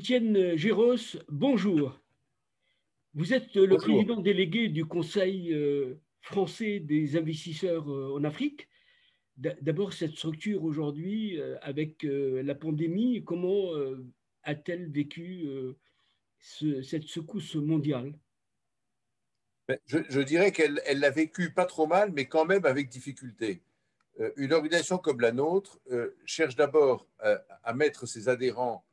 Étienne Géros, bonjour. Vous êtes le Bonjour. président délégué du Conseil français des investisseurs en Afrique. D'abord, cette structure aujourd'hui, avec la pandémie, comment a-t-elle vécu cette secousse mondiale? Je dirais qu'elle l'a vécu pas trop mal, mais quand même avec difficulté. Une organisation comme la nôtre cherche d'abord à mettre ses adhérents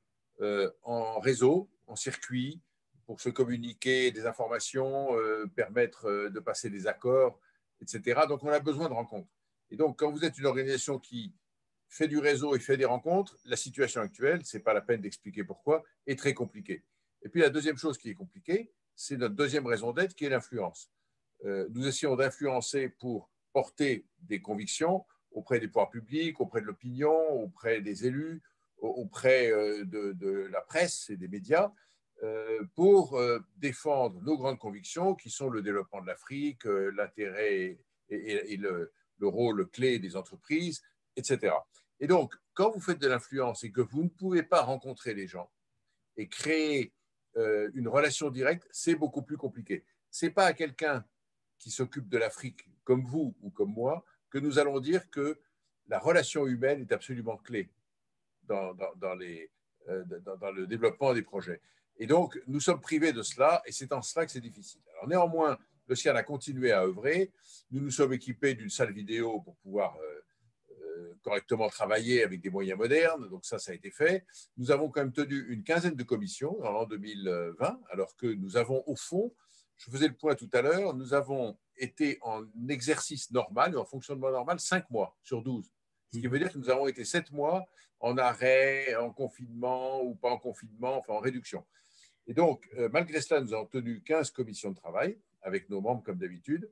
en réseau, en circuit, pour se communiquer des informations, permettre de passer des accords, etc. Donc, on a besoin de rencontres. Et donc, quand vous êtes une organisation qui fait du réseau et fait des rencontres, la situation actuelle, ce n'est pas la peine d'expliquer pourquoi, est très compliquée. Et puis, la deuxième chose qui est compliquée, c'est notre deuxième raison d'être, qui est l'influence. Nous essayons d'influencer pour porter des convictions auprès des pouvoirs publics, auprès de l'opinion, auprès des élus, auprès de la presse et des médias, pour défendre nos grandes convictions qui sont le développement de l'Afrique, l'intérêt et le rôle clé des entreprises, etc. Et donc, quand vous faites de l'influence et que vous ne pouvez pas rencontrer les gens et créer une relation directe, c'est beaucoup plus compliqué. Ce n'est pas à quelqu'un qui s'occupe de l'Afrique, comme vous ou comme moi, que nous allons dire que la relation humaine est absolument clé dans le développement des projets. Et donc, nous sommes privés de cela, et c'est en cela que c'est difficile. Alors, néanmoins, le CIAN a continué à œuvrer. Nous nous sommes équipés d'une salle vidéo pour pouvoir correctement travailler avec des moyens modernes, donc ça a été fait. Nous avons quand même tenu une quinzaine de commissions dans l'an 2020, alors que nous avons au fond, je faisais le point tout à l'heure, nous avons été en exercice normal, en fonctionnement normal, 5 mois sur 12. Ce qui veut dire que nous avons été 7 mois en arrêt, en confinement ou pas en confinement, enfin en réduction. Et donc, malgré cela, nous avons tenu 15 commissions de travail avec nos membres comme d'habitude.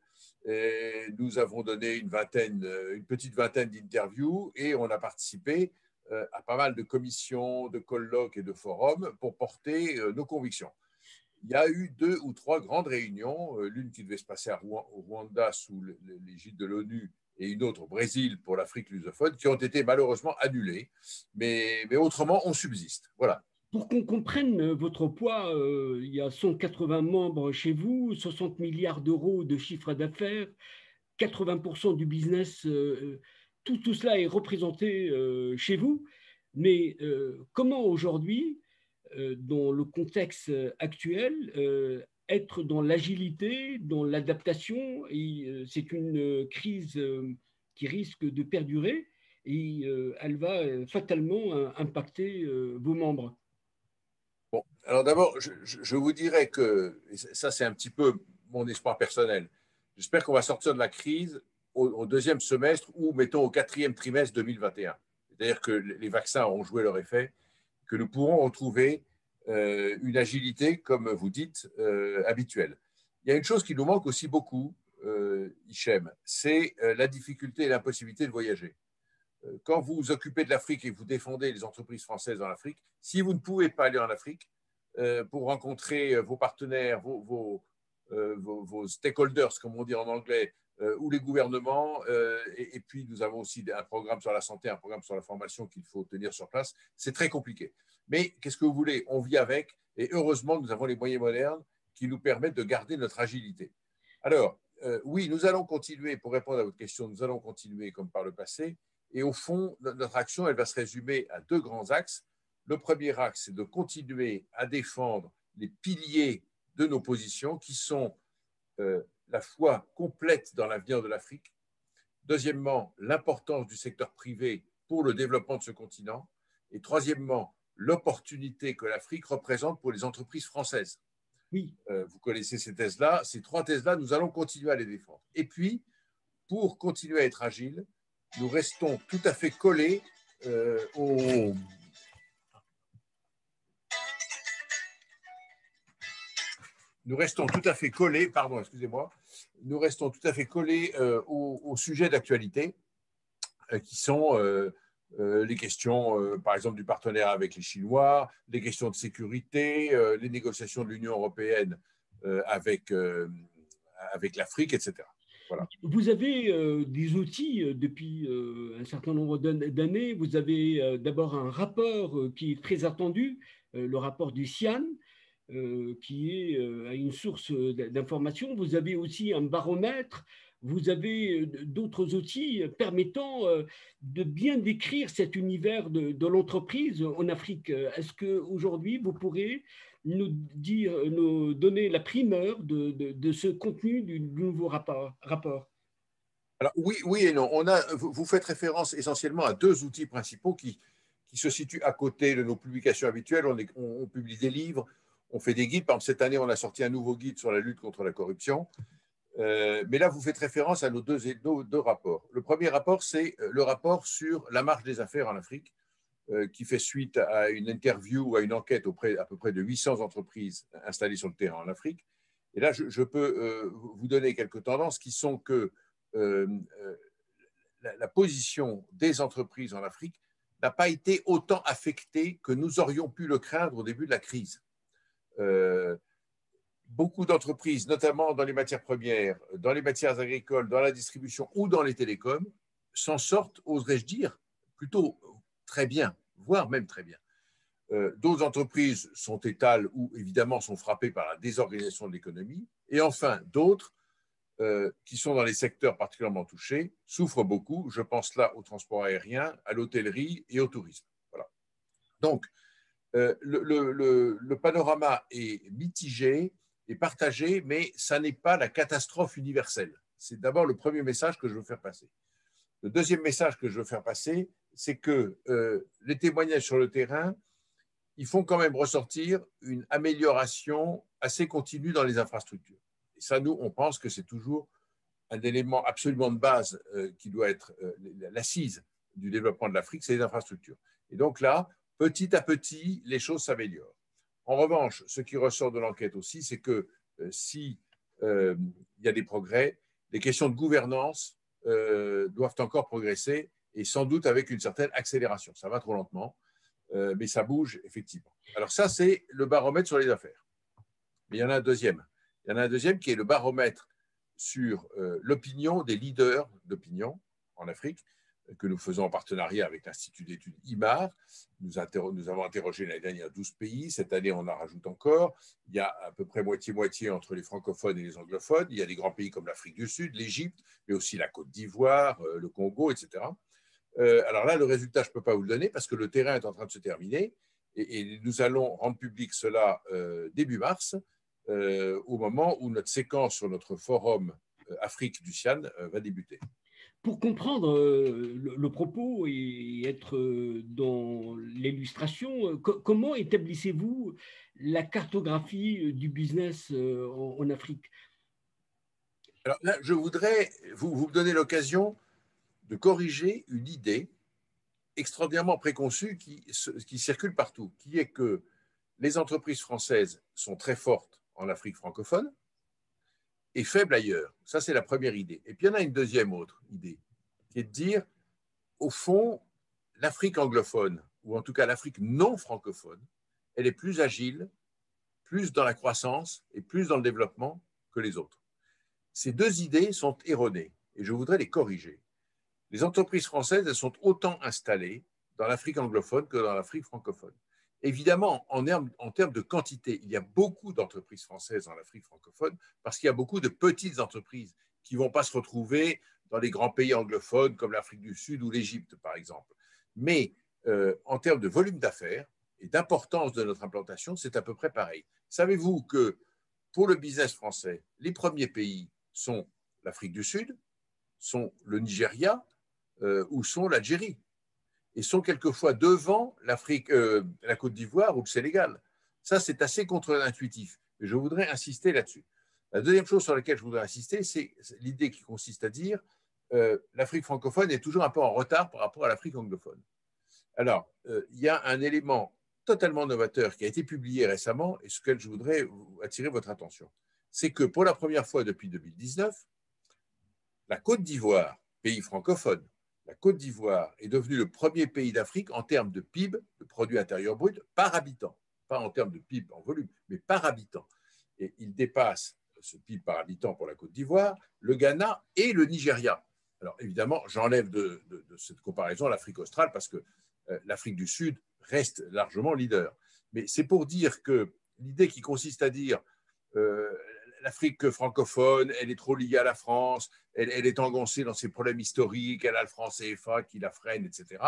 Nous avons donné une petite vingtaine d'interviews et on a participé à pas mal de commissions, de colloques et de forums pour porter nos convictions. Il y a eu 2 ou 3 grandes réunions, l'une qui devait se passer au Rwanda sous l'égide de l'ONU et une autre au Brésil pour l'Afrique lusophone, qui ont été malheureusement annulées. Mais autrement, on subsiste. Voilà. Pour qu'on comprenne votre poids, il y a 180 membres chez vous, 60 milliards d'euros de chiffre d'affaires, 80% du business, tout cela est représenté chez vous. Mais comment aujourd'hui, dans le contexte actuel, être dans l'agilité, dans l'adaptation, et c'est une crise qui risque de perdurer et elle va fatalement impacter vos membres. Bon, alors d'abord, je vous dirais que, et ça c'est un petit peu mon espoir personnel, j'espère qu'on va sortir de la crise au deuxième semestre ou, mettons, au quatrième trimestre 2021. C'est-à-dire que les vaccins auront joué leur effet, que nous pourrons retrouver une agilité, comme vous dites, habituelle. Il y a une chose qui nous manque aussi beaucoup, Hichem, c'est la difficulté et l'impossibilité de voyager. Quand vous vous occupez de l'Afrique et vous défendez les entreprises françaises en Afrique, si vous ne pouvez pas aller en Afrique pour rencontrer vos partenaires, vos stakeholders, comme on dit en anglais, ou les gouvernements, et puis nous avons aussi un programme sur la santé, un programme sur la formation qu'il faut tenir sur place, c'est très compliqué. Mais qu'est-ce que vous voulez? On vit avec, et heureusement, nous avons les moyens modernes qui nous permettent de garder notre agilité. Alors, oui, nous allons continuer, pour répondre à votre question, nous allons continuer comme par le passé, et au fond, notre action, elle va se résumer à 2 grands axes. Le premier axe, c'est de continuer à défendre les piliers de nos positions, qui sont la foi complète dans l'avenir de l'Afrique. Deuxièmement, l'importance du secteur privé pour le développement de ce continent. Et troisièmement, l'opportunité que l'Afrique représente pour les entreprises françaises. Oui. Vous connaissez ces thèses-là. Ces 3 thèses-là, nous allons continuer à les défendre. Et puis, pour continuer à être agile, nous restons tout à fait collés au. Nous restons tout à fait collés, pardon, excusez-moi, nous restons tout à fait collés au sujet d'actualité qui sont les questions, par exemple, du partenaire avec les Chinois, les questions de sécurité, les négociations de l'Union européenne avec l'Afrique, etc. Voilà. Vous avez des outils depuis un certain nombre d'années. Vous avez d'abord un rapport qui est très attendu le rapport du CIAN, qui est une source d'information. Vous avez aussi un baromètre, vous avez d'autres outils permettant de bien décrire cet univers de l'entreprise en Afrique. Est-ce qu'aujourd'hui, vous pourrez nous donner la primeur de ce contenu du nouveau rapport? Alors, oui, oui et non. Vous faites référence essentiellement à deux outils principaux qui se situent à côté de nos publications habituelles. On publie des livres, on fait des guides. Par exemple, cette année, on a sorti un nouveau guide sur la lutte contre la corruption. Mais là, vous faites référence à nos deux rapports. Le premier rapport, c'est le rapport sur la marche des affaires en Afrique, qui fait suite à une interview ou à une enquête auprès à peu près de 800 entreprises installées sur le terrain en Afrique. Et là, je peux vous donner quelques tendances qui sont que la position des entreprises en Afrique n'a pas été autant affectée que nous aurions pu le craindre au début de la crise. Beaucoup d'entreprises, notamment dans les matières premières, dans les matières agricoles, dans la distribution ou dans les télécoms, s'en sortent, oserais-je dire, plutôt très bien, voire même très bien. D'autres entreprises sont étales ou évidemment sont frappées par la désorganisation de l'économie. Et enfin, d'autres qui sont dans les secteurs particulièrement touchés souffrent beaucoup. Je pense là au transport aérien, à l'hôtellerie et au tourisme. Voilà. Donc, le panorama est mitigé et partagé, mais ça n'est pas la catastrophe universelle. C'est d'abord le premier message que je veux faire passer. Le deuxième message que je veux faire passer, c'est que les témoignages sur le terrain, ils font quand même ressortir une amélioration assez continue dans les infrastructures. Et ça, nous, on pense que c'est toujours un élément absolument de base qui doit être l'assise du développement de l'Afrique, c'est les infrastructures. Et donc là, petit à petit, les choses s'améliorent. En revanche, ce qui ressort de l'enquête aussi, c'est que si il y a des progrès, les questions de gouvernance doivent encore progresser et sans doute avec une certaine accélération. Ça va trop lentement, mais ça bouge effectivement. Alors ça, c'est le baromètre sur les affaires. Mais il y en a un deuxième. Il y en a un deuxième qui est le baromètre sur l'opinion des leaders d'opinion en Afrique, que nous faisons en partenariat avec l'Institut d'études IMAR. Nous avons interrogé l'année dernière 12 pays. Cette année, on en rajoute encore. Il y a à peu près moitié-moitié entre les francophones et les anglophones. Il y a des grands pays comme l'Afrique du Sud, l'Égypte, mais aussi la Côte d'Ivoire, le Congo, etc. Alors là, le résultat, je ne peux pas vous le donner parce que le terrain est en train de se terminer et nous allons rendre public cela début mars, au moment où notre séquence sur notre forum Afrique du CIAN va débuter. Pour comprendre le propos et être dans l'illustration, comment établissez-vous la cartographie du business en Afrique? Alors là, je voudrais vous donner l'occasion de corriger une idée extraordinairement préconçue qui circule partout, qui est que les entreprises françaises sont très fortes en Afrique francophone et faibles ailleurs. Ça, c'est la première idée. Et puis, il y en a une deuxième autre idée, qui est de dire, au fond, l'Afrique anglophone, ou en tout cas l'Afrique non francophone, elle est plus agile, plus dans la croissance et plus dans le développement que les autres. Ces deux idées sont erronées et je voudrais les corriger. Les entreprises françaises, elles sont autant installées dans l'Afrique anglophone que dans l'Afrique francophone. Évidemment, en termes de quantité, il y a beaucoup d'entreprises françaises en Afrique francophone parce qu'il y a beaucoup de petites entreprises qui ne vont pas se retrouver dans les grands pays anglophones comme l'Afrique du Sud ou l'Égypte, par exemple. Mais en termes de volume d'affaires et d'importance de notre implantation, c'est à peu près pareil. Savez-vous que pour le business français, les premiers pays sont l'Afrique du Sud, sont le Nigeria ou sont l'Algérie et sont quelquefois devant la Côte d'Ivoire ou le Sénégal. Ça, c'est assez contre-intuitif. Et je voudrais insister là-dessus. La deuxième chose sur laquelle je voudrais insister, c'est l'idée qui consiste à dire l'Afrique francophone est toujours un peu en retard par rapport à l'Afrique anglophone. Alors, il y a un élément totalement novateur qui a été publié récemment et sur lequel je voudrais attirer votre attention. C'est que pour la première fois depuis 2019, la Côte d'Ivoire, pays francophone, la Côte d'Ivoire est devenue le premier pays d'Afrique en termes de PIB, de produit intérieur brut, par habitant. Pas en termes de PIB en volume, mais par habitant. Et il dépasse ce PIB par habitant pour la Côte d'Ivoire, le Ghana et le Nigeria. Alors évidemment, j'enlève de cette comparaison l'Afrique australe parce que l'Afrique du Sud reste largement leader. Mais c'est pour dire que l'idée qui consiste à dire euh, l'Afrique francophone, elle est trop liée à la France, elle est engoncée dans ses problèmes historiques, elle a le franc CFA qui la freine, etc.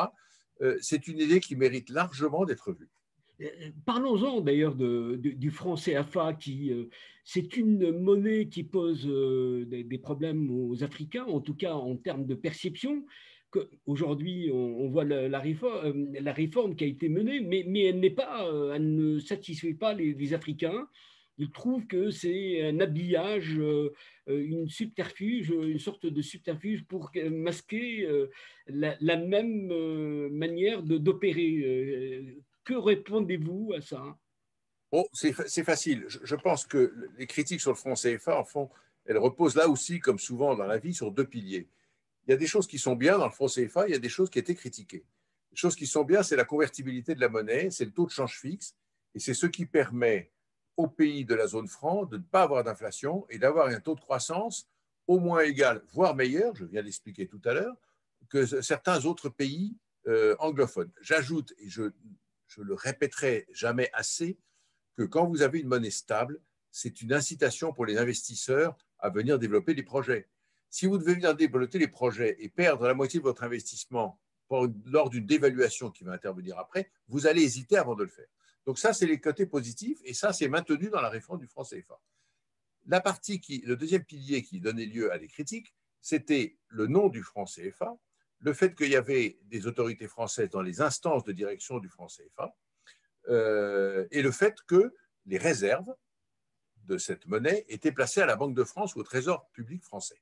C'est une idée qui mérite largement d'être vue. Parlons-en d'ailleurs du franc CFA, c'est une monnaie qui pose des problèmes aux Africains, en tout cas en termes de perception. Aujourd'hui, on voit la réforme qui a été menée, mais elle ne satisfait pas les Africains. Ils trouvent que c'est un habillage, une sorte de subterfuge pour masquer la même manière d'opérer. Que répondez-vous à ça? Bon, c'est facile. Je pense que les critiques sur le franc CFA, en fond, elles reposent là aussi, comme souvent dans la vie, sur deux piliers. Il y a des choses qui sont bien dans le franc CFA, il y a des choses qui ont été critiquées. Les choses qui sont bien, c'est la convertibilité de la monnaie, c'est le taux de change fixe, et c'est ce qui permet aux pays de la zone franc de ne pas avoir d'inflation et d'avoir un taux de croissance au moins égal, voire meilleur, je viens d'expliquer tout à l'heure, que certains autres pays anglophones. J'ajoute, et je le répéterai jamais assez, que quand vous avez une monnaie stable, c'est une incitation pour les investisseurs à venir développer des projets. Si vous devez venir développer les projets et perdre la moitié de votre investissement lors d'une dévaluation qui va intervenir après, vous allez hésiter avant de le faire. Donc ça, c'est les côtés positifs et ça, c'est maintenu dans la réforme du franc CFA. Le deuxième pilier qui donnait lieu à des critiques, c'était le nom du franc CFA, le fait qu'il y avait des autorités françaises dans les instances de direction du franc CFA, et le fait que les réserves de cette monnaie étaient placées à la Banque de France ou au Trésor public français.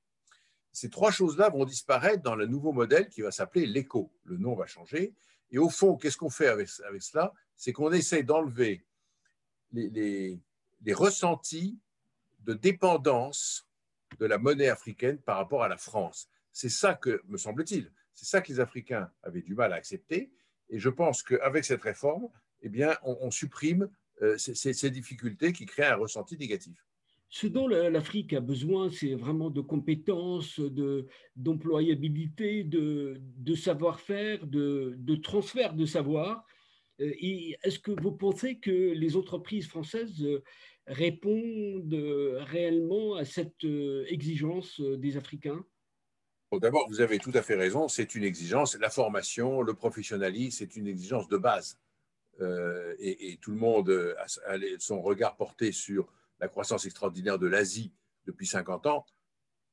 Ces trois choses-là vont disparaître dans le nouveau modèle qui va s'appeler l'ECO. Le nom va changer. Et au fond, qu'est-ce qu'on fait avec cela? C'est qu'on essaie d'enlever les ressentis de dépendance de la monnaie africaine par rapport à la France. C'est ça que, me semble-t-il, c'est ça que les Africains avaient du mal à accepter. Et je pense qu'avec cette réforme, eh bien, on supprime ces difficultés qui créent un ressenti négatif. Ce dont l'Afrique a besoin, c'est vraiment de compétences, d'employabilité, de savoir-faire, de transfert de savoir. Et est-ce que vous pensez que les entreprises françaises répondent réellement à cette exigence des Africains? Bon, d'abord, vous avez tout à fait raison, c'est une exigence. La formation, le professionnalisme, c'est une exigence de base. Et tout le monde a son regard porté sur la croissance extraordinaire de l'Asie depuis 50 ans.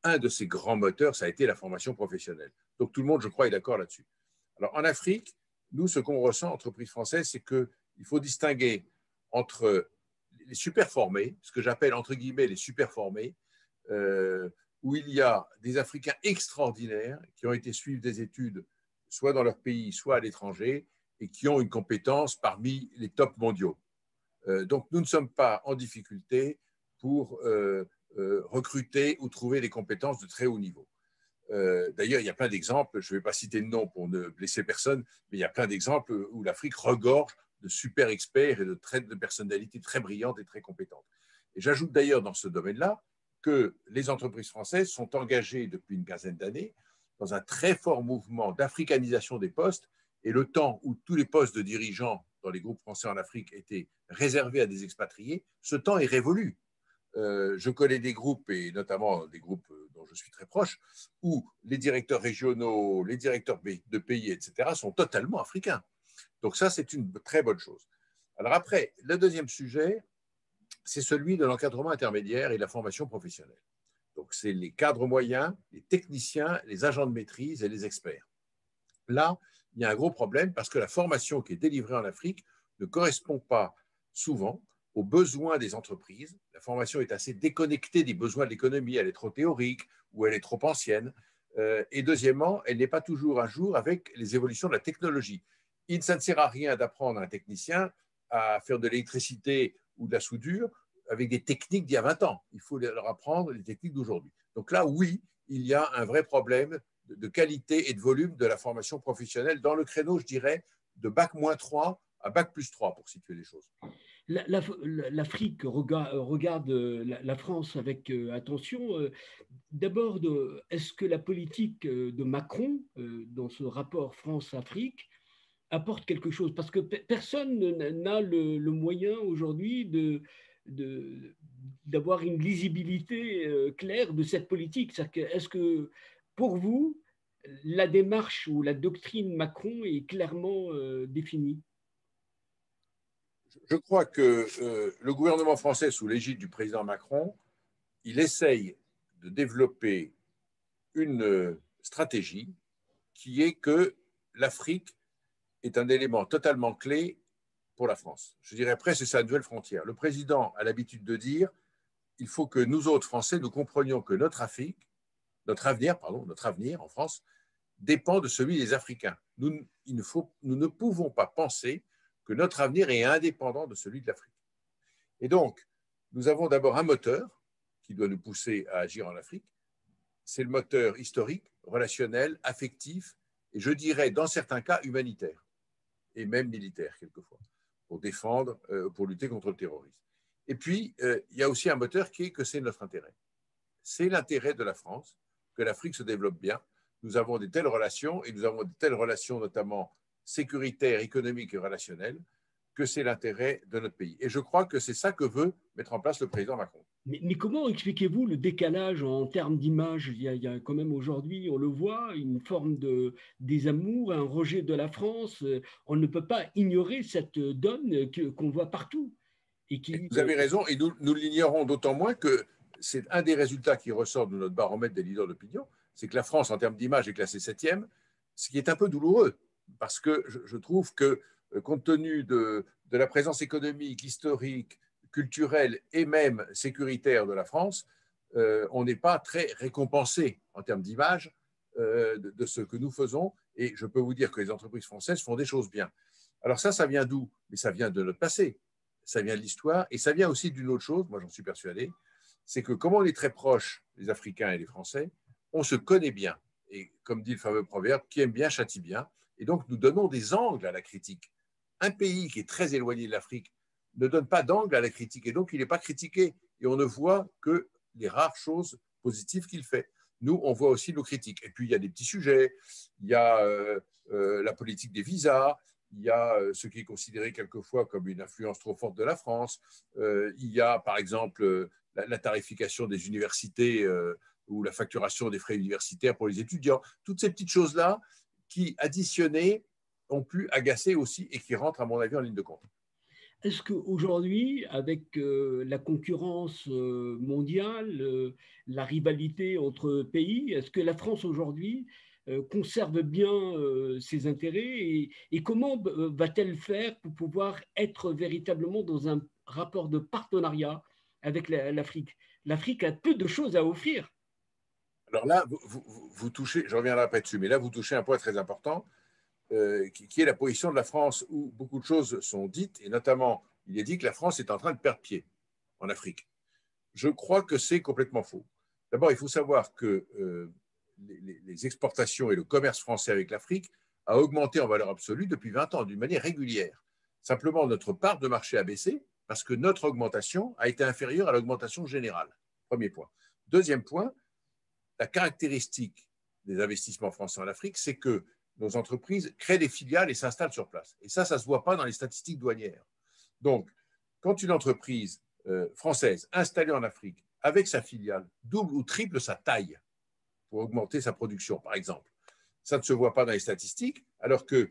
Un de ces grands moteurs, ça a été la formation professionnelle. Donc tout le monde, je crois, est d'accord là-dessus. Alors en Afrique, nous, ce qu'on ressent, entreprise française, c'est qu'il faut distinguer entre les super formés, ce que j'appelle entre guillemets les super formés, où il y a des Africains extraordinaires qui ont été suivre des études soit dans leur pays, soit à l'étranger, et qui ont une compétence parmi les tops mondiaux. Donc nous ne sommes pas en difficulté pour recruter ou trouver des compétences de très haut niveau. D'ailleurs, il y a plein d'exemples, je ne vais pas citer de nom pour ne blesser personne, mais il y a plein d'exemples où l'Afrique regorge de super experts et de personnalités très brillantes et très compétentes. Et j'ajoute d'ailleurs dans ce domaine-là que les entreprises françaises sont engagées depuis une quinzaine d'années dans un très fort mouvement d'africanisation des postes, et le temps où tous les postes de dirigeants dans les groupes français en Afrique étaient réservés à des expatriés, ce temps est révolu. Je connais des groupes, et notamment des groupes dont je suis très proche, où les directeurs régionaux, les directeurs de pays, etc., sont totalement africains. Donc ça, c'est une très bonne chose. Alors après, le deuxième sujet, c'est celui de l'encadrement intermédiaire et de la formation professionnelle. Donc c'est les cadres moyens, les techniciens, les agents de maîtrise et les experts. Là, il y a un gros problème parce que la formation qui est délivrée en Afrique ne correspond pas souvent aux besoins des entreprises. La formation est assez déconnectée des besoins de l'économie, elle est trop théorique ou elle est trop ancienne. Et deuxièmement, elle n'est pas toujours à jour avec les évolutions de la technologie. Ça ne sert à rien d'apprendre à un technicien à faire de l'électricité ou de la soudure avec des techniques d'il y a 20 ans. Il faut leur apprendre les techniques d'aujourd'hui. Donc là, oui, il y a un vrai problème de qualité et de volume de la formation professionnelle dans le créneau, je dirais, de bac-3 à bac+3 pour situer les choses. L'Afrique regarde la France avec attention. D'abord, est-ce que la politique de Macron, dans ce rapport France-Afrique, apporte quelque chose, parce que personne n'a le moyen aujourd'hui de, d'avoir une lisibilité claire de cette politique. Est-ce que pour vous, la démarche ou la doctrine Macron est clairement définie? Je crois que le gouvernement français, sous l'égide du président Macron, il essaye de développer une stratégie qui est que l'Afrique est un élément totalement clé pour la France. Je dirais presque c'est sa nouvelle frontière. Le président a l'habitude de dire il faut que nous autres Français, nous comprenions que notre avenir en France dépend de celui des Africains. Nous ne pouvons pas penser que notre avenir est indépendant de celui de l'Afrique. Et donc, nous avons d'abord un moteur qui doit nous pousser à agir en Afrique. C'est le moteur historique, relationnel, affectif, et je dirais, dans certains cas, humanitaire, et même militaire, quelquefois, pour défendre, pour lutter contre le terrorisme. Et puis, il y a aussi un moteur qui est que c'est notre intérêt. C'est l'intérêt de la France, que l'Afrique se développe bien. Nous avons de telles relations, et nous avons de telles relations notamment sécuritaires, économiques et relationnelles, que c'est l'intérêt de notre pays. Et je crois que c'est ça que veut mettre en place le président Macron. Mais comment expliquez-vous le décalage en termes d'image? Il y a quand même aujourd'hui, on le voit, une forme de désamour, un rejet de la France. On ne peut pas ignorer cette donne qu'on voit partout. Et Et qui, vous avez raison, et nous l'ignorons d'autant moins que c'est un des résultats qui ressort de notre baromètre des leaders d'opinion, c'est que la France, en termes d'image, est classée 7e, ce qui est un peu douloureux, parce que je trouve que, compte tenu de la présence économique, historique, culturelle et même sécuritaire de la France, on n'est pas très récompensé en termes d'image de ce que nous faisons, et je peux vous dire que les entreprises françaises font des choses bien. Alors ça vient d'où? Mais ça vient de notre passé, ça vient de l'histoire, et ça vient aussi d'une autre chose, moi j'en suis persuadé, c'est que comme on est très proches, les Africains et les Français, on se connaît bien. Et comme dit le fameux proverbe, qui aime bien châtie bien. Et donc nous donnons des angles à la critique. Un pays qui est très éloigné de l'Afrique ne donne pas d'angle à la critique, et donc il n'est pas critiqué. Et on ne voit que les rares choses positives qu'il fait. Nous, on voit aussi nos critiques. Et puis il y a des petits sujets, il y a la politique des visas, il y a ce qui est considéré quelquefois comme une influence trop forte de la France. Il y a, par exemple, la tarification des universités ou la facturation des frais universitaires pour les étudiants. Toutes ces petites choses-là qui, additionnées, ont pu agacer aussi et qui rentrent, à mon avis, en ligne de compte. est-ce qu'aujourd'hui, avec la concurrence mondiale, la rivalité entre pays, est-ce que la France aujourd'hui conserve bien ses intérêts et comment va-t-elle faire pour pouvoir être véritablement dans un rapport de partenariat avec l'Afrique? L'Afrique a peu de choses à offrir. Alors là, vous touchez, je reviendrai après dessus, mais là, vous touchez un point très important qui est la position de la France, où beaucoup de choses sont dites, et notamment, il est dit que la France est en train de perdre pied en Afrique. Je crois que c'est complètement faux. D'abord, il faut savoir que les exportations et le commerce français avec l'Afrique a augmenté en valeur absolue depuis 20 ans, d'une manière régulière. Simplement, notre part de marché a baissé parce que notre augmentation a été inférieure à l'augmentation générale. Premier point. Deuxième point, la caractéristique des investissements français en Afrique, c'est que nos entreprises créent des filiales et s'installent sur place. Et ça ne se voit pas dans les statistiques douanières. Donc, quand une entreprise française installée en Afrique avec sa filiale double ou triple sa taille pour augmenter sa production, par exemple, ça ne se voit pas dans les statistiques, alors que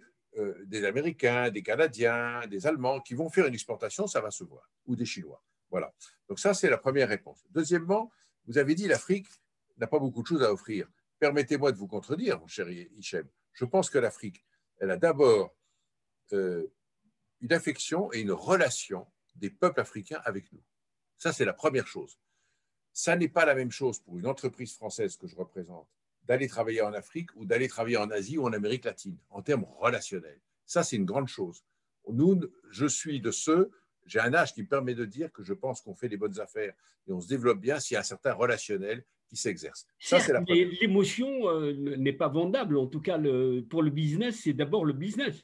des Américains, des Canadiens, des Allemands qui vont faire une exportation, ça va se voir, ou des Chinois. Voilà. Donc ça, c'est la première réponse. Deuxièmement, vous avez dit l'Afrique n'a pas beaucoup de choses à offrir. Permettez-moi de vous contredire, mon cher Hichem. Je pense que l'Afrique, elle a d'abord une affection et une relation des peuples africains avec nous. Ça, c'est la première chose. Ça n'est pas la même chose pour une entreprise française que je représente d'aller travailler en Afrique ou d'aller travailler en Asie ou en Amérique latine, en termes relationnels. Ça, c'est une grande chose. Je suis de ceux, j'ai un âge qui me permet de dire que je pense qu'on fait des bonnes affaires et on se développe bien s'il y a un certain relationnel qui s'exerce. Ça, c'est Certes, la mais première chose. l'émotion n'est pas vendable. En tout cas, pour le business, c'est d'abord le business.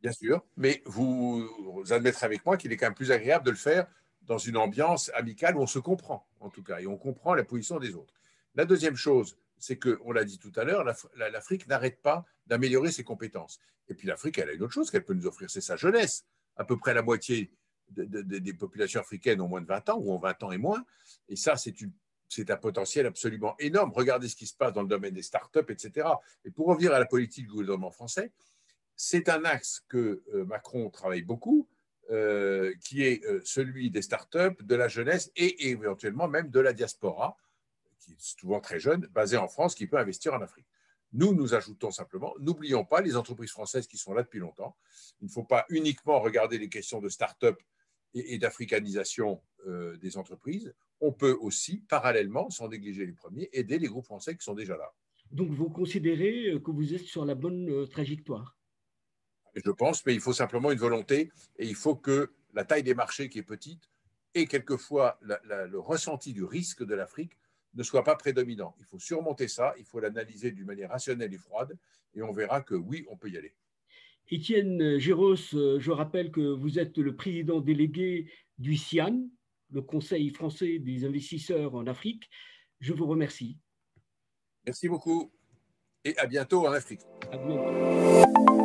Bien sûr, mais vous admettrez avec moi qu'il est quand même plus agréable de le faire dans une ambiance amicale où on se comprend, en tout cas, et on comprend la position des autres. La deuxième chose, c'est que, on l'a dit tout à l'heure, l'Afrique n'arrête pas d'améliorer ses compétences. Et puis l'Afrique, elle a une autre chose qu'elle peut nous offrir, c'est sa jeunesse. À peu près la moitié des populations africaines ont moins de 20 ans ou ont 20 ans et moins. Et ça, c'est un potentiel absolument énorme. Regardez ce qui se passe dans le domaine des startups, etc. Et pour revenir à la politique du gouvernement français, c'est un axe que Macron travaille beaucoup, qui est celui des startups, de la jeunesse et éventuellement même de la diaspora, qui est souvent très jeune, basée en France, qui peut investir en Afrique. Nous ajoutons simplement, n'oublions pas les entreprises françaises qui sont là depuis longtemps. Il ne faut pas uniquement regarder les questions de start-up et d'africanisation des entreprises. On peut aussi, parallèlement, sans négliger les premiers, aider les groupes français qui sont déjà là. Donc, vous considérez que vous êtes sur la bonne trajectoire? Je pense, mais il faut simplement une volonté et il faut que la taille des marchés qui est petite et quelquefois le ressenti du risque de l'Afrique ne soit pas prédominant. Il faut surmonter ça, il faut l'analyser d'une manière rationnelle et froide et on verra que oui, on peut y aller. Étienne Géros, je rappelle que vous êtes le président délégué du CIAN, le Conseil français des investisseurs en Afrique. Je vous remercie. Merci beaucoup et à bientôt en Afrique. À bientôt.